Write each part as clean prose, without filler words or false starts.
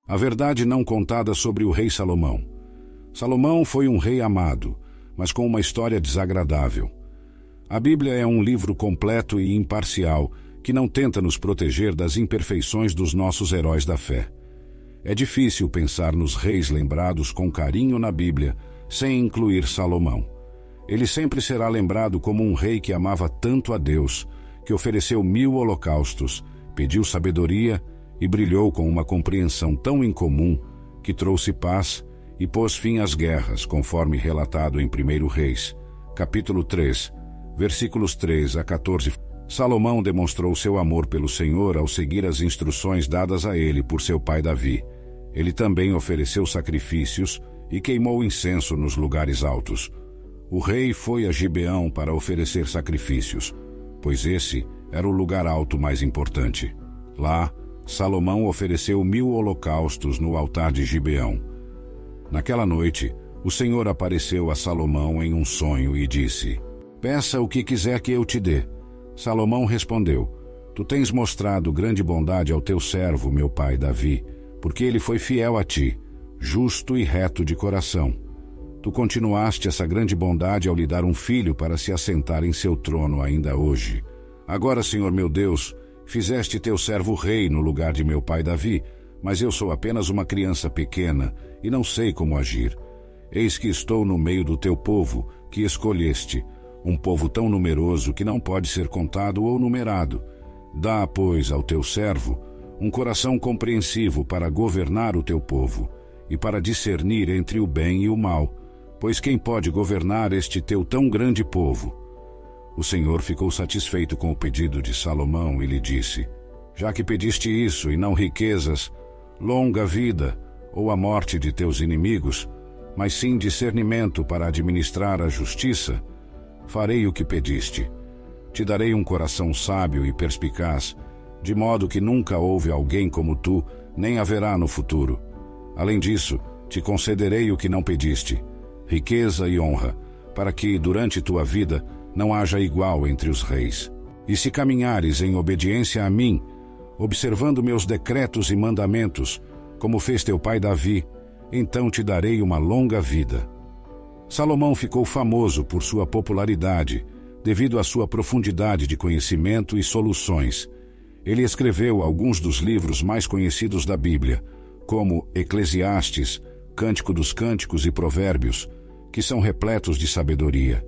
A verdade não contada sobre o rei Salomão. Salomão foi um rei amado, mas com uma história desagradável. A Bíblia é um livro completo e imparcial que não tenta nos proteger das imperfeições dos nossos heróis da fé. É difícil pensar nos reis lembrados com carinho na Bíblia sem incluir Salomão. Ele sempre será lembrado como um rei que amava tanto a Deus, que ofereceu 1000 holocaustos, pediu sabedoria e brilhou com uma compreensão tão incomum que trouxe paz e pôs fim às guerras, conforme relatado em 1 Reis, capítulo 3, versículos 3 a 14. Salomão demonstrou seu amor pelo Senhor ao seguir as instruções dadas a ele por seu pai Davi. Ele também ofereceu sacrifícios e queimou incenso nos lugares altos. O rei foi a Gibeão para oferecer sacrifícios, pois esse era o lugar alto mais importante. Lá, Salomão ofereceu 1000 holocaustos no altar de Gibeão. Naquela noite, o Senhor apareceu a Salomão em um sonho e disse: "Peça o que quiser que eu te dê." Salomão respondeu: "Tu tens mostrado grande bondade ao teu servo, meu pai Davi, porque ele foi fiel a ti, justo e reto de coração. Tu continuaste essa grande bondade ao lhe dar um filho para se assentar em seu trono ainda hoje. Agora, Senhor meu Deus, fizeste teu servo rei no lugar de meu pai Davi, mas eu sou apenas uma criança pequena e não sei como agir. Eis que estou no meio do teu povo, que escolheste, um povo tão numeroso que não pode ser contado ou numerado. Dá, pois, ao teu servo um coração compreensivo para governar o teu povo e para discernir entre o bem e o mal, pois quem pode governar este teu tão grande povo?" O Senhor ficou satisfeito com o pedido de Salomão e lhe disse: "Já que pediste isso e não riquezas, longa vida ou a morte de teus inimigos, mas sim discernimento para administrar a justiça, farei o que pediste. Te darei um coração sábio e perspicaz, de modo que nunca houve alguém como tu, nem haverá no futuro. Além disso, te concederei o que não pediste, riqueza e honra, para que, durante tua vida, não haja igual entre os reis. E se caminhares em obediência a mim, observando meus decretos e mandamentos, como fez teu pai Davi, então te darei uma longa vida." Salomão ficou famoso por sua popularidade, devido à sua profundidade de conhecimento e soluções. Ele escreveu alguns dos livros mais conhecidos da Bíblia, como Eclesiastes, Cântico dos Cânticos e Provérbios, que são repletos de sabedoria.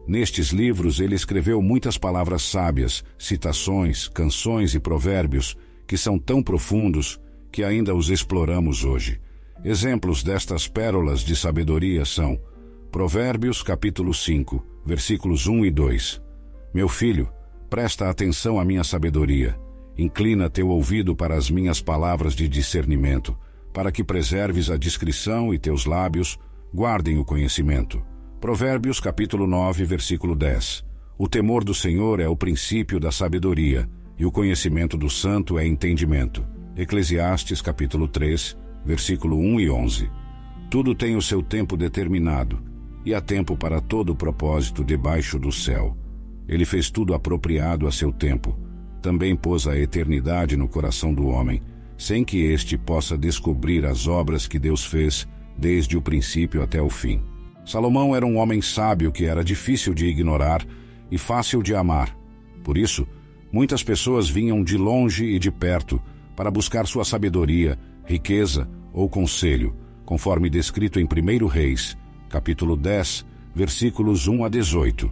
Nestes livros ele escreveu muitas palavras sábias, citações, canções e provérbios que são tão profundos que ainda os exploramos hoje. Exemplos destas pérolas de sabedoria são Provérbios capítulo 5, versículos 1 e 2. "Meu filho, presta atenção à minha sabedoria. Inclina teu ouvido para as minhas palavras de discernimento, para que preserves a discrição e teus lábios guardem o conhecimento." Provérbios capítulo 9, versículo 10. "O temor do Senhor é o princípio da sabedoria, e o conhecimento do santo é entendimento." Eclesiastes capítulo 3, versículo 1 e 11. "Tudo tem o seu tempo determinado, e há tempo para todo o propósito debaixo do céu. Ele fez tudo apropriado a seu tempo. Também pôs a eternidade no coração do homem, sem que este possa descobrir as obras que Deus fez desde o princípio até o fim." Salomão era um homem sábio que era difícil de ignorar e fácil de amar. Por isso, muitas pessoas vinham de longe e de perto para buscar sua sabedoria, riqueza ou conselho, conforme descrito em 1 Reis, capítulo 10, versículos 1 a 18.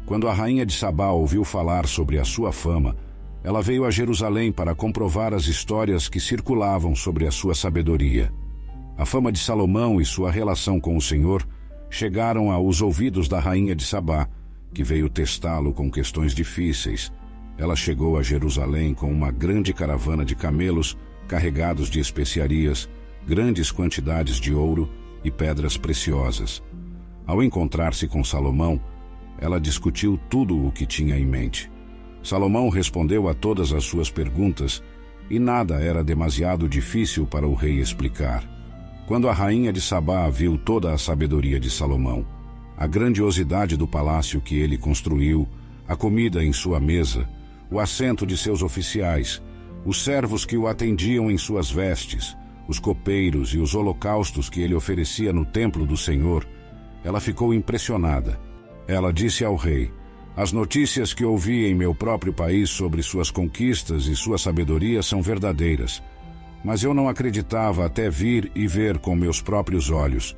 Quando a rainha de Sabá ouviu falar sobre a sua fama, ela veio a Jerusalém para comprovar as histórias que circulavam sobre a sua sabedoria. A fama de Salomão e sua relação com o Senhor chegaram aos ouvidos da rainha de Sabá, que veio testá-lo com questões difíceis. Ela chegou a Jerusalém com uma grande caravana de camelos carregados de especiarias, grandes quantidades de ouro e pedras preciosas. Ao encontrar-se com Salomão, ela discutiu tudo o que tinha em mente. Salomão respondeu a todas as suas perguntas e nada era demasiado difícil para o rei explicar. Quando a rainha de Sabá viu toda a sabedoria de Salomão, a grandiosidade do palácio que ele construiu, a comida em sua mesa, o assento de seus oficiais, os servos que o atendiam em suas vestes, os copeiros e os holocaustos que ele oferecia no templo do Senhor, ela ficou impressionada. Ela disse ao rei: "As notícias que ouvi em meu próprio país sobre suas conquistas e sua sabedoria são verdadeiras, mas eu não acreditava até vir e ver com meus próprios olhos.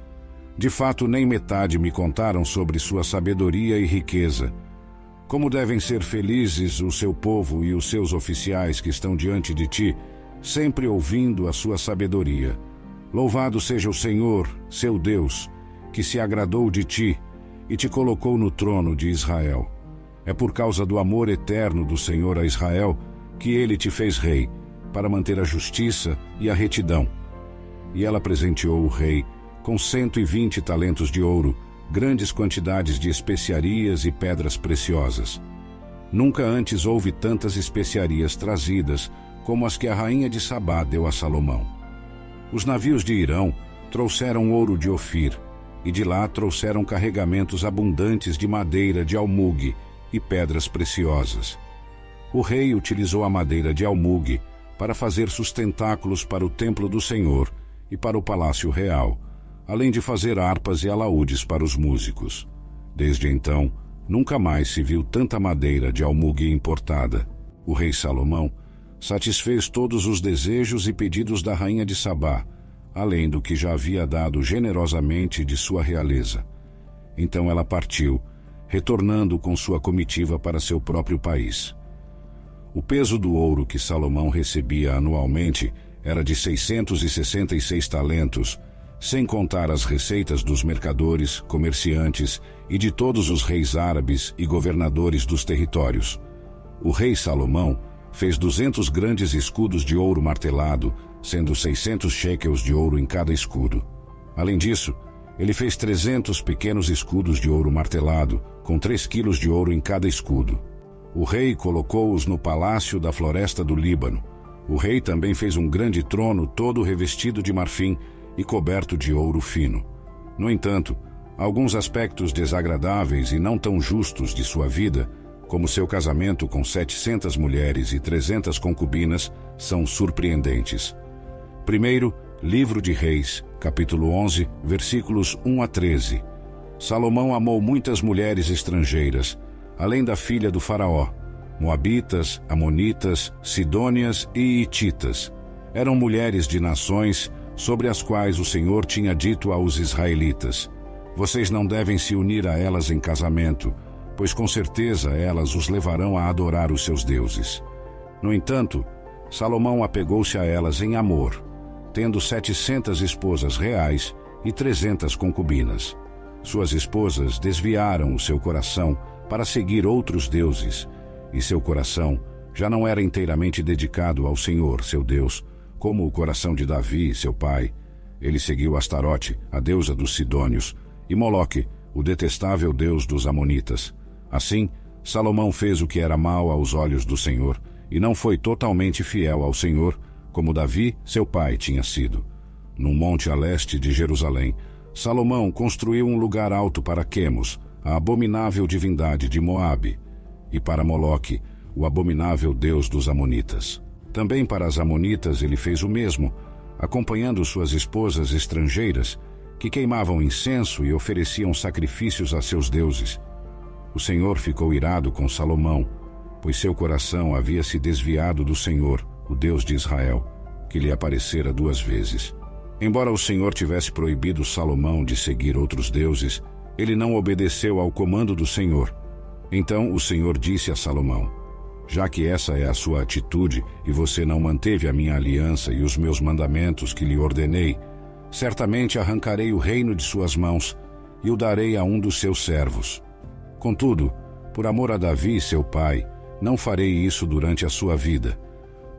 De fato, nem metade me contaram sobre sua sabedoria e riqueza. Como devem ser felizes o seu povo e os seus oficiais que estão diante de ti, sempre ouvindo a sua sabedoria. Louvado seja o Senhor, seu Deus, que se agradou de ti e te colocou no trono de Israel. É por causa do amor eterno do Senhor a Israel que ele te fez rei, para manter a justiça e a retidão." E ela presenteou o rei com 120 talentos de ouro, grandes quantidades de especiarias e pedras preciosas. Nunca antes houve tantas especiarias trazidas como as que a rainha de Sabá deu a Salomão. Os navios de Irão trouxeram ouro de Ofir, e de lá trouxeram carregamentos abundantes de madeira de almugue e pedras preciosas. O rei utilizou a madeira de almugue para fazer sustentáculos para o templo do Senhor e para o palácio real, além de fazer harpas e alaúdes para os músicos. Desde então, nunca mais se viu tanta madeira de almugue importada. O rei Salomão satisfez todos os desejos e pedidos da rainha de Sabá, além do que já havia dado generosamente de sua realeza. Então ela partiu, retornando com sua comitiva para seu próprio país. O peso do ouro que Salomão recebia anualmente era de 666 talentos, sem contar as receitas dos mercadores, comerciantes e de todos os reis árabes e governadores dos territórios. O rei Salomão fez 200 grandes escudos de ouro martelado, sendo 600 shekels de ouro em cada escudo. Além disso, ele fez 300 pequenos escudos de ouro martelado, com 3 quilos de ouro em cada escudo. O rei colocou-os no palácio da floresta do Líbano. O rei também fez um grande trono todo revestido de marfim e coberto de ouro fino. No entanto, alguns aspectos desagradáveis e não tão justos de sua vida, como seu casamento com 700 mulheres e 300 concubinas, são surpreendentes. Primeiro, Livro de Reis, capítulo 11, versículos 1 a 13. Salomão amou muitas mulheres estrangeiras, além da filha do faraó, moabitas, amonitas, sidônias e hititas. Eram mulheres de nações sobre as quais o Senhor tinha dito aos israelitas: "Vocês não devem se unir a elas em casamento, pois com certeza elas os levarão a adorar os seus deuses." No entanto, Salomão apegou-se a elas em amor, tendo 700 esposas reais e 300 concubinas. Suas esposas desviaram o seu coração para seguir outros deuses, e seu coração já não era inteiramente dedicado ao Senhor, seu Deus, como o coração de Davi, seu pai. Ele seguiu Astarote, a deusa dos Sidônios, e Moloque, o detestável deus dos Amonitas. Assim, Salomão fez o que era mal aos olhos do Senhor, e não foi totalmente fiel ao Senhor, como Davi, seu pai, tinha sido. Num monte a leste de Jerusalém, Salomão construiu um lugar alto para Quemos, a abominável divindade de Moabe, e para Moloque, o abominável deus dos Amonitas. Também para as Amonitas ele fez o mesmo, acompanhando suas esposas estrangeiras, que queimavam incenso e ofereciam sacrifícios a seus deuses. O Senhor ficou irado com Salomão, pois seu coração havia se desviado do Senhor, o Deus de Israel, que lhe aparecera 2 vezes. Embora o Senhor tivesse proibido Salomão de seguir outros deuses, ele não obedeceu ao comando do Senhor. Então o Senhor disse a Salomão: "Já que essa é a sua atitude e você não manteve a minha aliança e os meus mandamentos que lhe ordenei, certamente arrancarei o reino de suas mãos e o darei a um dos seus servos. Contudo, por amor a Davi, seu pai, não farei isso durante a sua vida.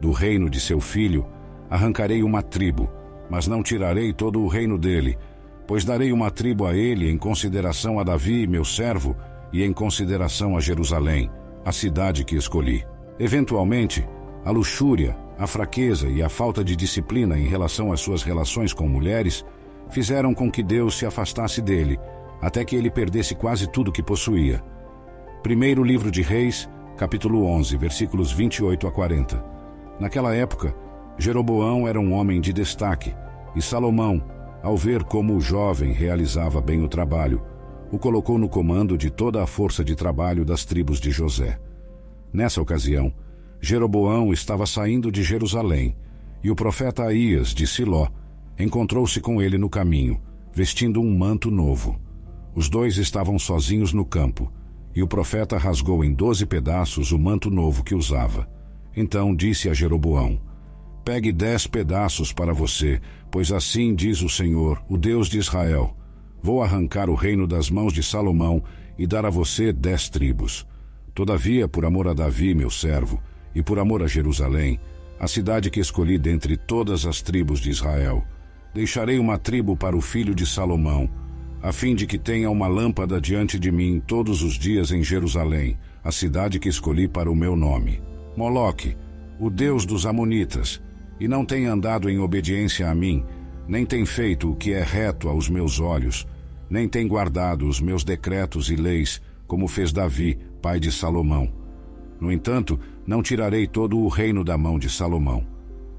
Do reino de seu filho arrancarei uma tribo, mas não tirarei todo o reino dele, pois darei uma tribo a ele em consideração a Davi, meu servo, e em consideração a Jerusalém, a cidade que escolhi." Eventualmente, a luxúria, a fraqueza e a falta de disciplina em relação às suas relações com mulheres fizeram com que Deus se afastasse dele, até que ele perdesse quase tudo que possuía. Primeiro Livro de Reis, capítulo 11, versículos 28 a 40. Naquela época, Jeroboão era um homem de destaque, e Salomão, ao ver como o jovem realizava bem o trabalho, o colocou no comando de toda a força de trabalho das tribos de José. Nessa ocasião, Jeroboão estava saindo de Jerusalém, e o profeta Aías, de Siló, encontrou-se com ele no caminho, vestindo um manto novo. Os dois estavam sozinhos no campo, e o profeta rasgou em 12 pedaços o manto novo que usava. Então disse a Jeroboão: Pegue 10 pedaços para você, pois assim diz o Senhor, o Deus de Israel: Vou arrancar o reino das mãos de Salomão e dar a você 10 tribos. Todavia, por amor a Davi, meu servo, e por amor a Jerusalém, a cidade que escolhi dentre todas as tribos de Israel, deixarei uma tribo para o filho de Salomão, a fim de que tenha uma lâmpada diante de mim todos os dias em Jerusalém, a cidade que escolhi para o meu nome. Moloque, o deus dos amonitas, e não tem andado em obediência a mim, nem tem feito o que é reto aos meus olhos, nem tem guardado os meus decretos e leis, como fez Davi, pai de Salomão. No entanto, não tirarei todo o reino da mão de Salomão.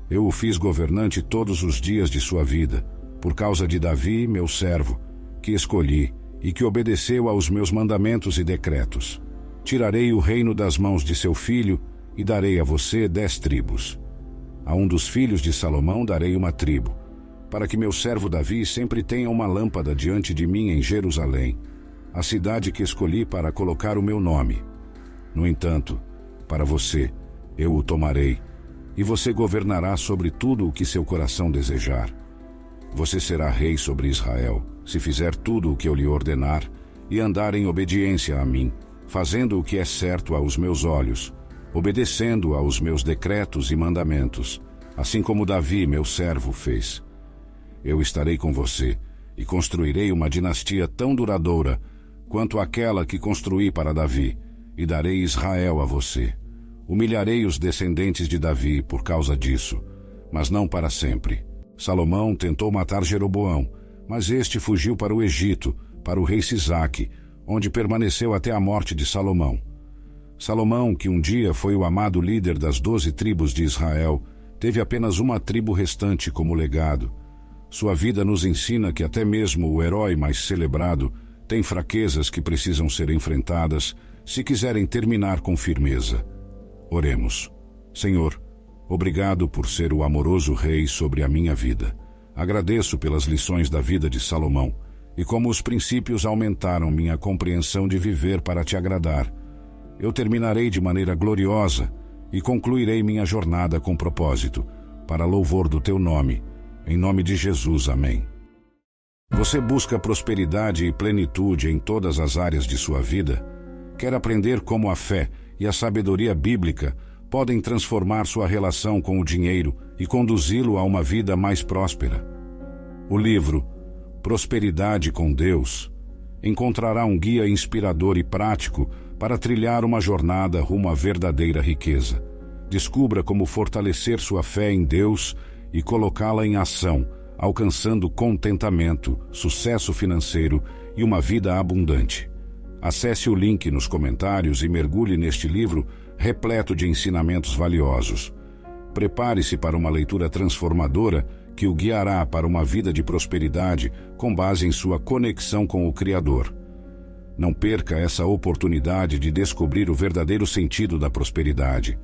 Eu o fiz governante todos os dias de sua vida, por causa de Davi, meu servo, que escolhi e que obedeceu aos meus mandamentos e decretos. Tirarei o reino das mãos de seu filho e darei a você 10 tribos. A um dos filhos de Salomão darei uma tribo, para que meu servo Davi sempre tenha uma lâmpada diante de mim em Jerusalém, a cidade que escolhi para colocar o meu nome. No entanto, para você, eu o tomarei, e você governará sobre tudo o que seu coração desejar. Você será rei sobre Israel, se fizer tudo o que eu lhe ordenar, e andar em obediência a mim, fazendo o que é certo aos meus olhos, obedecendo aos meus decretos e mandamentos, assim como Davi, meu servo, fez. Eu estarei com você, e construirei uma dinastia tão duradoura quanto aquela que construí para Davi, e darei Israel a você. Humilharei os descendentes de Davi por causa disso, mas não para sempre. Salomão tentou matar Jeroboão, mas este fugiu para o Egito, para o rei Sisaque, onde permaneceu até a morte de Salomão. Salomão, que um dia foi o amado líder das 12 tribos de Israel, teve apenas uma tribo restante como legado. Sua vida nos ensina que até mesmo o herói mais celebrado tem fraquezas que precisam ser enfrentadas se quiserem terminar com firmeza. Oremos. Senhor, obrigado por ser o amoroso Rei sobre a minha vida. Agradeço pelas lições da vida de Salomão e como os princípios aumentaram minha compreensão de viver para te agradar. Eu terminarei de maneira gloriosa e concluirei minha jornada com propósito, para louvor do teu nome. Em nome de Jesus, amém. Você busca prosperidade e plenitude em todas as áreas de sua vida? Quer aprender como a fé e a sabedoria bíblica podem transformar sua relação com o dinheiro e conduzi-lo a uma vida mais próspera? O livro Prosperidade com Deus encontrará um guia inspirador e prático para trilhar uma jornada rumo à verdadeira riqueza. Descubra como fortalecer sua fé em Deus e colocá-la em ação, alcançando contentamento, sucesso financeiro e uma vida abundante. Acesse o link nos comentários e mergulhe neste livro repleto de ensinamentos valiosos. Prepare-se para uma leitura transformadora que o guiará para uma vida de prosperidade com base em sua conexão com o Criador. Não perca essa oportunidade de descobrir o verdadeiro sentido da prosperidade.